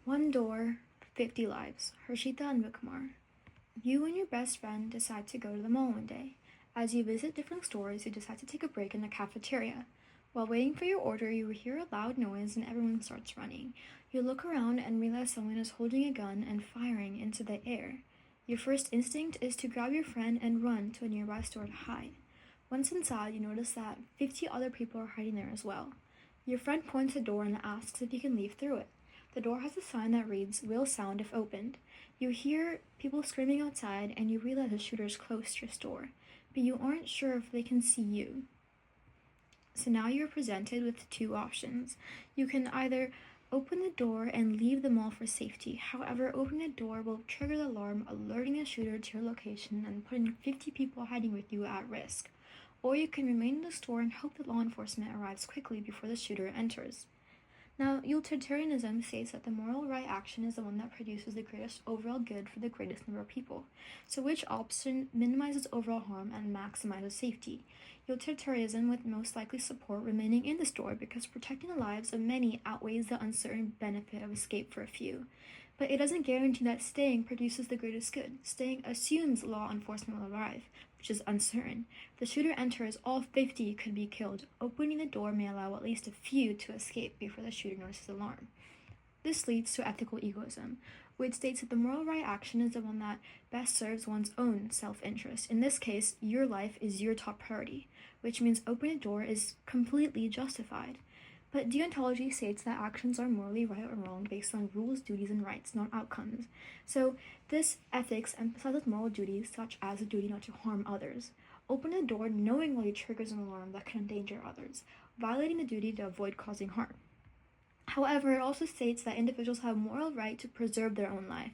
One door, 50 lives. Harshita and Vikumar. You and your best friend decide to go to the mall one day. As you visit different stores, you decide to take a break in the cafeteria. While waiting for your order, you hear a loud noise and everyone starts running. You look around and realize someone is holding a gun and firing into the air. Your first instinct is to grab your friend and run to a nearby store to hide. Once inside, you notice that 50 other people are hiding there as well. Your friend points at the door and asks if you can leave through it. The door has a sign that reads, "Will sound if opened." You hear people screaming outside and you realize the shooter is close to your store, but you aren't sure if they can see you. So now you're presented with two options. You can either open the door and leave the mall for safety. However, opening the door will trigger the alarm, alerting the shooter to your location and putting 50 people hiding with you at risk. Or you can remain in the store and hope that law enforcement arrives quickly before the shooter enters. Now, Ultaritarianism states that the moral right action is the one that produces the greatest overall good for the greatest number of people, so which option minimizes overall harm and maximizes safety. Utilitarianism would most likely support remaining in the store because protecting the lives of many outweighs the uncertain benefit of escape for a few. But it doesn't guarantee that staying produces the greatest good. Staying assumes law enforcement will arrive, which is uncertain. If the shooter enters, all 50 could be killed. Opening the door may allow at least a few to escape before the shooter notices alarm. This leads to ethical egoism, which states that the moral right action is the one that best serves one's own self-interest. In this case, your life is your top priority, which means opening a door is completely justified. But deontology states that actions are morally right or wrong based on rules, duties, and rights, not outcomes. So this ethics emphasizes moral duties such as the duty not to harm others. Opening the door knowingly triggers an alarm that can endanger others, violating the duty to avoid causing harm. However, it also states that individuals have a moral right to preserve their own life.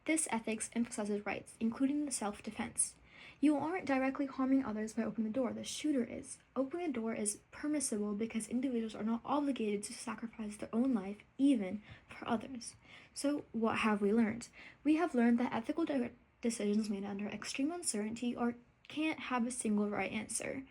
This ethics emphasizes rights, including the self-defense. You aren't directly harming others by opening the door, the shooter is. Opening the door is permissible because individuals are not obligated to sacrifice their own life, even for others. So, what have we learned? We have learned that ethical decisions made under extreme uncertainty can't have a single right answer.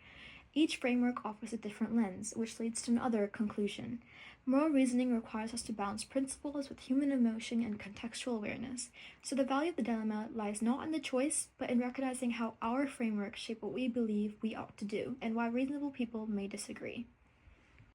Each framework offers a different lens, which leads to another conclusion. Moral reasoning requires us to balance principles with human emotion and contextual awareness. So the value of the dilemma lies not in the choice, but in recognizing how our frameworks shape what we believe we ought to do, and why reasonable people may disagree.